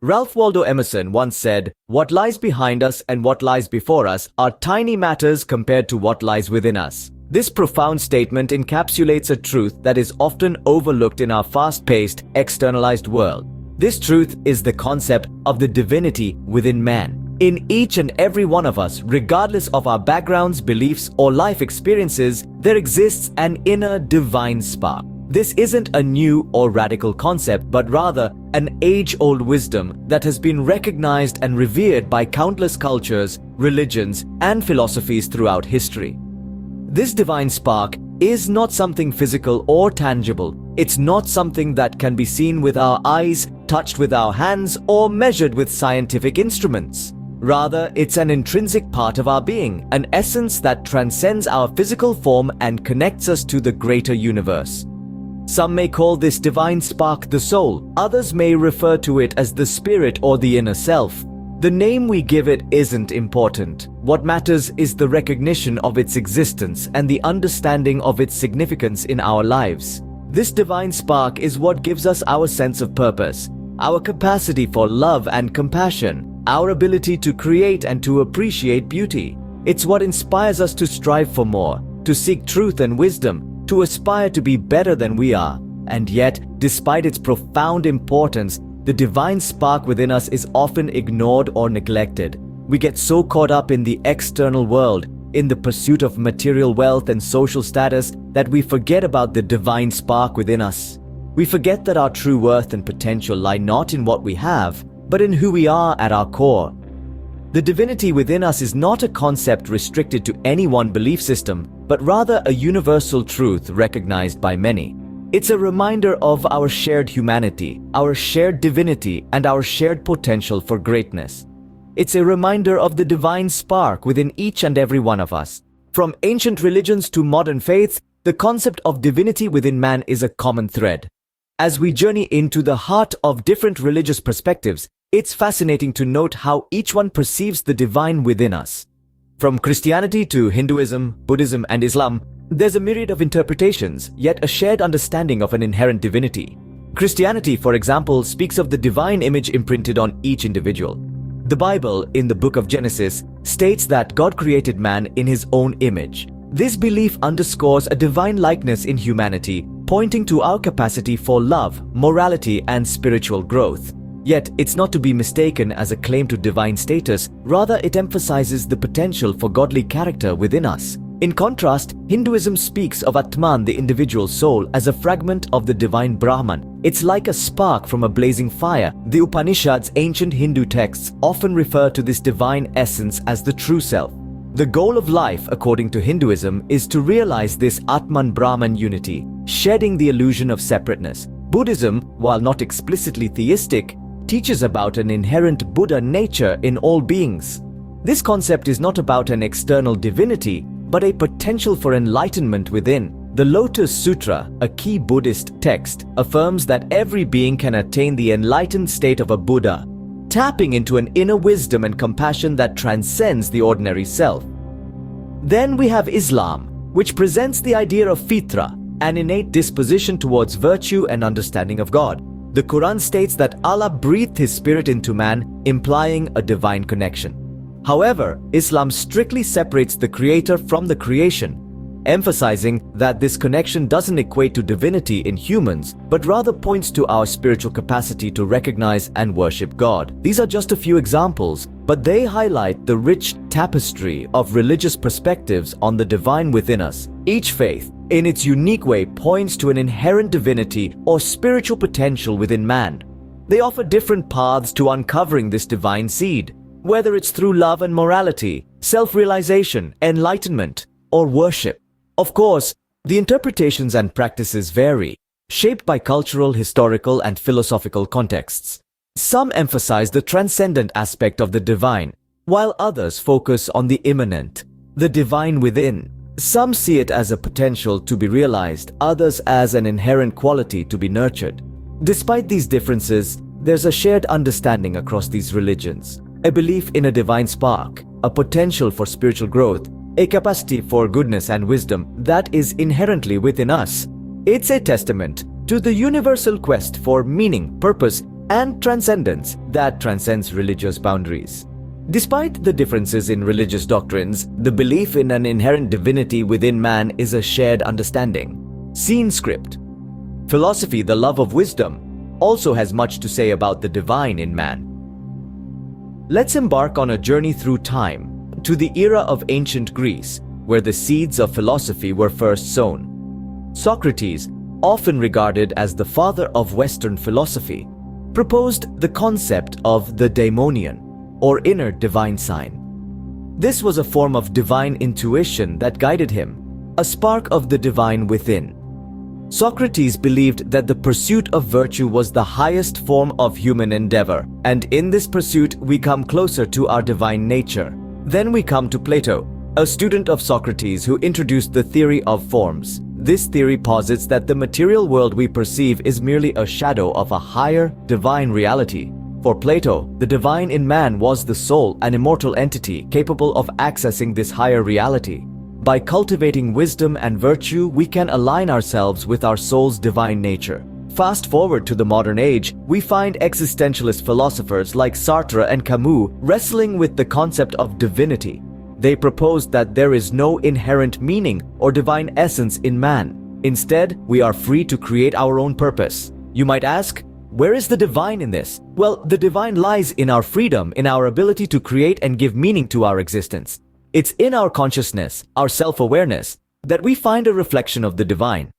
Ralph Waldo Emerson once said, "What lies behind us and what lies before us are tiny matters compared to what lies within us." This profound statement encapsulates a truth that is often overlooked in our fast-paced, externalized world. This truth is the concept of the divinity within man. In each and every one of us, regardless of our backgrounds, beliefs, or life experiences, there exists an inner divine spark. This isn't a new or radical concept, but rather an age-old wisdom that has been recognized and revered by countless cultures, religions, and philosophies throughout history. This divine spark is not something physical or tangible. It's not something that can be seen with our eyes, touched with our hands, or measured with scientific instruments. Rather, it's an intrinsic part of our being, an essence that transcends our physical form and connects us to the greater universe. Some may call this divine spark the soul, others may refer to it as the spirit or the inner self. The name we give it isn't important. What matters is the recognition of its existence and the understanding of its significance in our lives. This divine spark is what gives us our sense of purpose, our capacity for love and compassion, our ability to create and to appreciate beauty. It's what inspires us to strive for more, to seek truth and wisdom, to aspire to be better than we are. And yet, despite its profound importance, the divine spark within us is often ignored or neglected. We get so caught up in the external world, in the pursuit of material wealth and social status, that we forget about the divine spark within us. We forget that our true worth and potential lie not in what we have, but in who we are at our core. The divinity within us is not a concept restricted to any one belief system, but rather a universal truth recognized by many. It's a reminder of our shared humanity, our shared divinity, and our shared potential for greatness. It's a reminder of the divine spark within each and every one of us. From ancient religions to modern faiths, the concept of divinity within man is a common thread. As we journey into the heart of different religious perspectives, it's fascinating to note how each one perceives the divine within us. From Christianity to Hinduism, Buddhism, and Islam, there's a myriad of interpretations, yet a shared understanding of an inherent divinity. Christianity, for example, speaks of the divine image imprinted on each individual. The Bible, in the book of Genesis, states that God created man in his own image. This belief underscores a divine likeness in humanity, pointing to our capacity for love, morality, and spiritual growth. Yet, it's not to be mistaken as a claim to divine status, rather it emphasizes the potential for godly character within us. In contrast, Hinduism speaks of Atman, the individual soul, as a fragment of the divine Brahman. It's like a spark from a blazing fire. The Upanishads, ancient Hindu texts, often refer to this divine essence as the true self. The goal of life, according to Hinduism, is to realize this Atman-Brahman unity, shedding the illusion of separateness. Buddhism, while not explicitly theistic, teaches about an inherent Buddha nature in all beings. This concept is not about an external divinity, but a potential for enlightenment within. The Lotus Sutra, a key Buddhist text, affirms that every being can attain the enlightened state of a Buddha, tapping into an inner wisdom and compassion that transcends the ordinary self. Then we have Islam, which presents the idea of fitra, an innate disposition towards virtue and understanding of God. The Quran states that Allah breathed His spirit into man, implying a divine connection. However, Islam strictly separates the creator from the creation, emphasizing that this connection doesn't equate to divinity in humans, but rather points to our spiritual capacity to recognize and worship God. These are just a few examples, but they highlight the rich tapestry of religious perspectives on the divine within us. Each faith, in its unique way, points to an inherent divinity or spiritual potential within man. They offer different paths to uncovering this divine seed, whether it's through love and morality, self-realization, enlightenment, or worship. Of course, the interpretations and practices vary, shaped by cultural, historical, and philosophical contexts. Some emphasize the transcendent aspect of the divine, while others focus on the immanent, the divine within. Some see it as a potential to be realized, others as an inherent quality to be nurtured. Despite these differences, there's a shared understanding across these religions. A belief in a divine spark, a potential for spiritual growth, a capacity for goodness and wisdom that is inherently within us. It's a testament to the universal quest for meaning, purpose, and transcendence that transcends religious boundaries. Despite the differences in religious doctrines, the belief in an inherent divinity within man is a shared understanding. Scene script. Philosophy, the love of wisdom, also has much to say about the divine in man. Let's embark on a journey through time to the era of ancient Greece, where the seeds of philosophy were first sown. Socrates, often regarded as the father of Western philosophy, proposed the concept of the daimonion, or inner divine sign. This was a form of divine intuition that guided him, a spark of the divine within. Socrates believed that the pursuit of virtue was the highest form of human endeavor, and in this pursuit we come closer to our divine nature. Then we come to Plato, a student of Socrates who introduced the theory of forms. This theory posits that the material world we perceive is merely a shadow of a higher, divine reality. For Plato, the divine in man was the soul, an immortal entity capable of accessing this higher reality. By cultivating wisdom and virtue, we can align ourselves with our soul's divine nature. Fast forward to the modern age, we find existentialist philosophers like Sartre and Camus wrestling with the concept of divinity. They proposed that there is no inherent meaning or divine essence in man. Instead, we are free to create our own purpose. You might ask, where is the divine in this? Well, the divine lies in our freedom, in our ability to create and give meaning to our existence. It's in our consciousness, our self-awareness, that we find a reflection of the divine.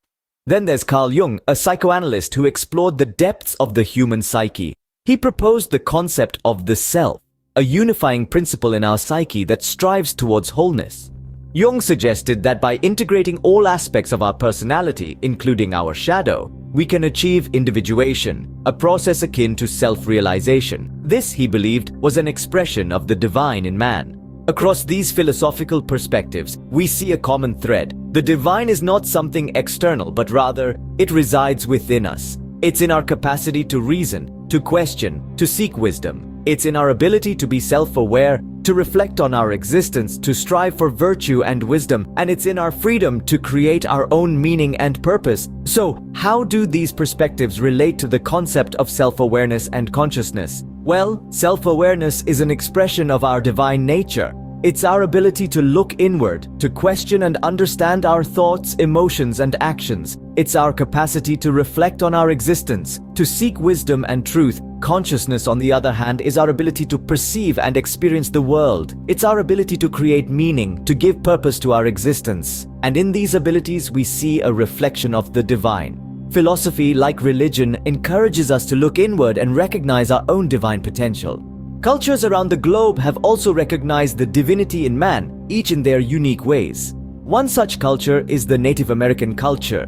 Then there's Carl Jung, a psychoanalyst who explored the depths of the human psyche. He proposed the concept of the self, a unifying principle in our psyche that strives towards wholeness. Jung suggested that by integrating all aspects of our personality, including our shadow, we can achieve individuation, a process akin to self-realization. This, he believed, was an expression of the divine in man. Across these philosophical perspectives, we see a common thread. The divine is not something external, but rather, it resides within us. It's in our capacity to reason, to question, to seek wisdom. It's in our ability to be self-aware, to reflect on our existence, to strive for virtue and wisdom, and it's in our freedom to create our own meaning and purpose. So, how do these perspectives relate to the concept of self-awareness and consciousness? Well, self-awareness is an expression of our divine nature. It's our ability to look inward, to question and understand our thoughts, emotions, and actions. It's our capacity to reflect on our existence, to seek wisdom and truth. Consciousness, on the other hand, is our ability to perceive and experience the world. It's our ability to create meaning, to give purpose to our existence. And in these abilities, we see a reflection of the divine. Philosophy, like religion, encourages us to look inward and recognize our own divine potential. Cultures around the globe have also recognized the divinity in man, each in their unique ways. One such culture is the Native American culture.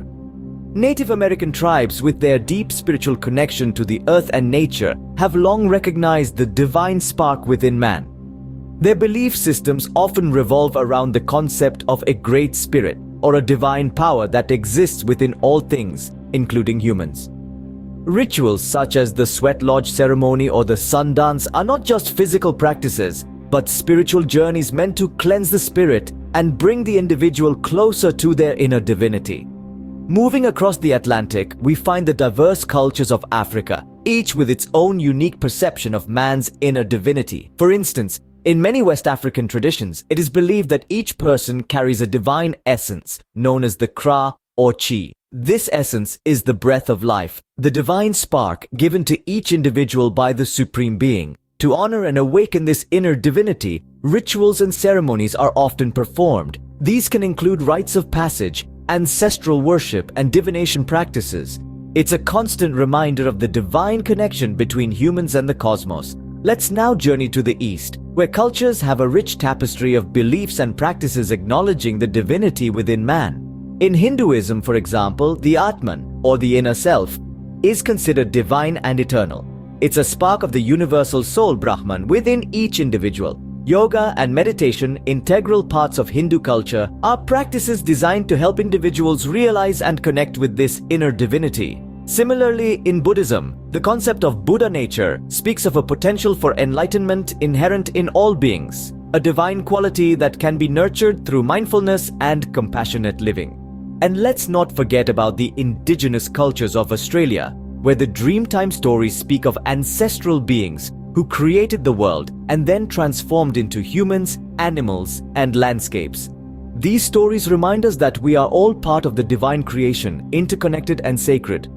Native American tribes, with their deep spiritual connection to the earth and nature, have long recognized the divine spark within man. Their belief systems often revolve around the concept of a great spirit or a divine power that exists within all things, including humans. Rituals such as the sweat lodge ceremony or the sun dance are not just physical practices, but spiritual journeys meant to cleanse the spirit and bring the individual closer to their inner divinity. Moving across the Atlantic, we find the diverse cultures of Africa, each with its own unique perception of man's inner divinity. For instance, in many West African traditions, it is believed that each person carries a divine essence known as the Kra or Chi. This essence is the breath of life, the divine spark given to each individual by the Supreme Being. To honor and awaken this inner divinity, rituals and ceremonies are often performed. These can include rites of passage, ancestral worship, and divination practices. It's a constant reminder of the divine connection between humans and the cosmos. Let's now journey to the East, where cultures have a rich tapestry of beliefs and practices acknowledging the divinity within man. In Hinduism, for example, the Atman, or the inner self, is considered divine and eternal. It's a spark of the universal soul Brahman within each individual. Yoga and meditation, integral parts of Hindu culture, are practices designed to help individuals realize and connect with this inner divinity. Similarly, in Buddhism, the concept of Buddha nature speaks of a potential for enlightenment inherent in all beings, a divine quality that can be nurtured through mindfulness and compassionate living. And let's not forget about the indigenous cultures of Australia. where the Dreamtime stories speak of ancestral beings who created the world and then transformed into humans, animals, and landscapes. These stories remind us that we are all part of the divine creation, interconnected and sacred.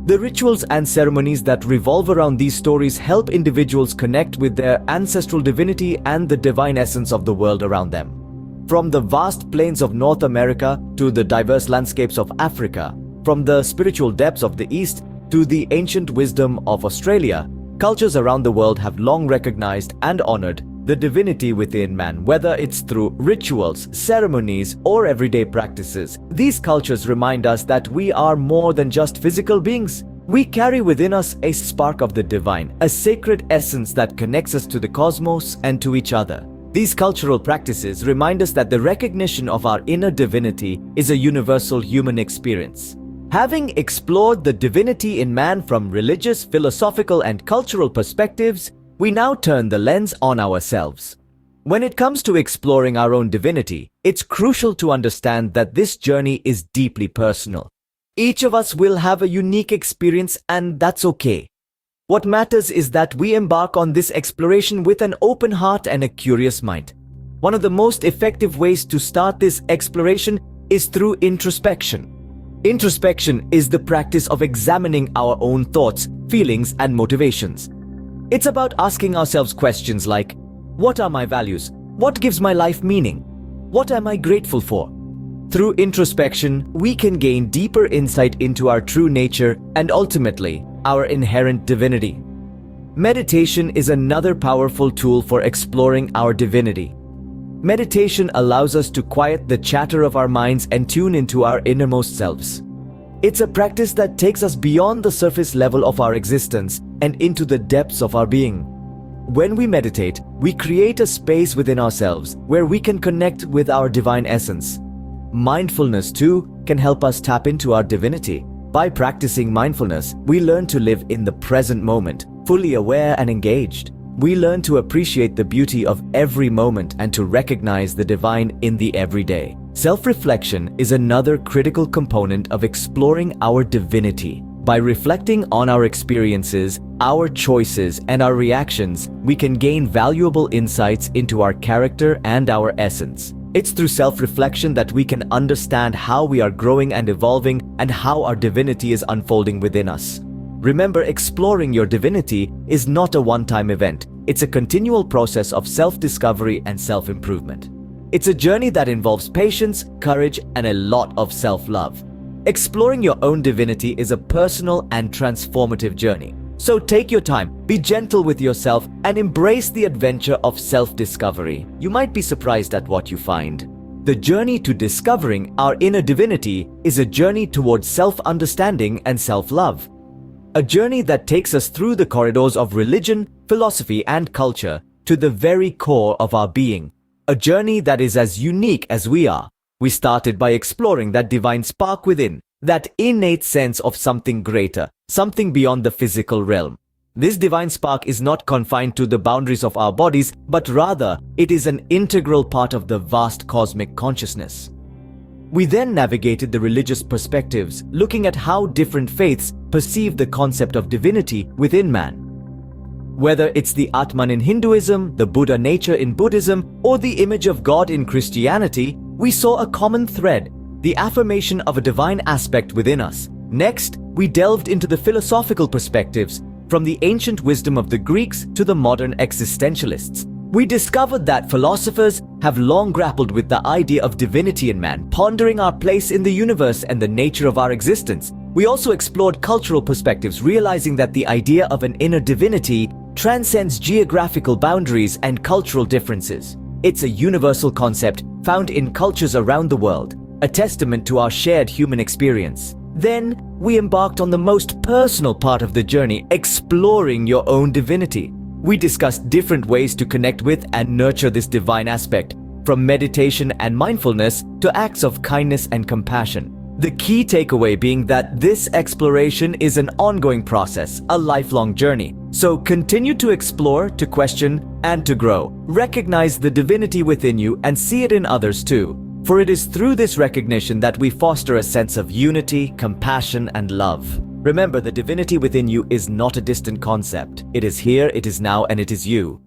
The rituals and ceremonies that revolve around these stories help individuals connect with their ancestral divinity and the divine essence of the world around them. From the vast plains of North America to the diverse landscapes of Africa, from the spiritual depths of the East to the ancient wisdom of Australia, cultures around the world have long recognized and honored the divinity within man, whether it's through rituals, ceremonies, or everyday practices. These cultures remind us that we are more than just physical beings. We carry within us a spark of the divine, a sacred essence that connects us to the cosmos and to each other. These cultural practices remind us that the recognition of our inner divinity is a universal human experience. Having explored the divinity in man from religious, philosophical, and cultural perspectives, we now turn the lens on ourselves. When it comes to exploring our own divinity, it's crucial to understand that this journey is deeply personal. Each of us will have a unique experience, and that's okay. What matters is that we embark on this exploration with an open heart and a curious mind. One of the most effective ways to start this exploration is through introspection. Introspection is the practice of examining our own thoughts, feelings, and motivations. It's about asking ourselves questions like, what are my values? What gives my life meaning? What am I grateful for? Through introspection, we can gain deeper insight into our true nature and ultimately, our inherent divinity. Meditation is another powerful tool for exploring our divinity. Meditation allows us to quiet the chatter of our minds and tune into our innermost selves. It's a practice that takes us beyond the surface level of our existence and into the depths of our being. When we meditate, we create a space within ourselves where we can connect with our divine essence. Mindfulness, too, can help us tap into our divinity. By practicing mindfulness, we learn to live in the present moment, fully aware and engaged. We learn to appreciate the beauty of every moment and to recognize the divine in the everyday. Self-reflection is another critical component of exploring our divinity. By reflecting on our experiences, our choices, and our reactions, we can gain valuable insights into our character and our essence. It's through self-reflection that we can understand how we are growing and evolving and how our divinity is unfolding within us. Remember, exploring your divinity is not a one-time event. It's a continual process of self-discovery and self-improvement. It's a journey that involves patience, courage, and a lot of self-love. Exploring your own divinity is a personal and transformative journey. So take your time, be gentle with yourself, and embrace the adventure of self-discovery. You might be surprised at what you find. The journey to discovering our inner divinity is a journey towards self-understanding and self-love. A journey that takes us through the corridors of religion, philosophy, and culture to the very core of our being. A journey that is as unique as we are. We started by exploring that divine spark within, that innate sense of something greater, something beyond the physical realm. This divine spark is not confined to the boundaries of our bodies, but rather, it is an integral part of the vast cosmic consciousness. We then navigated the religious perspectives, looking at how different faiths perceive the concept of divinity within man. Whether it's the Atman in Hinduism, the Buddha nature in Buddhism, or the image of God in Christianity, we saw a common thread, the affirmation of a divine aspect within us. Next, we delved into the philosophical perspectives, from the ancient wisdom of the Greeks to the modern existentialists. We discovered that philosophers have long grappled with the idea of divinity in man, pondering our place in the universe and the nature of our existence. We also explored cultural perspectives, realizing that the idea of an inner divinity transcends geographical boundaries and cultural differences. It's a universal concept found in cultures around the world, a testament to our shared human experience. Then, we embarked on the most personal part of the journey, exploring your own divinity. We discussed different ways to connect with and nurture this divine aspect, from meditation and mindfulness to acts of kindness and compassion. The key takeaway being that this exploration is an ongoing process, a lifelong journey. So continue to explore, to question, and to grow. Recognize the divinity within you and see it in others too. For it is through this recognition that we foster a sense of unity, compassion, and love. Remember, the divinity within you is not a distant concept. It is here, it is now, and it is you.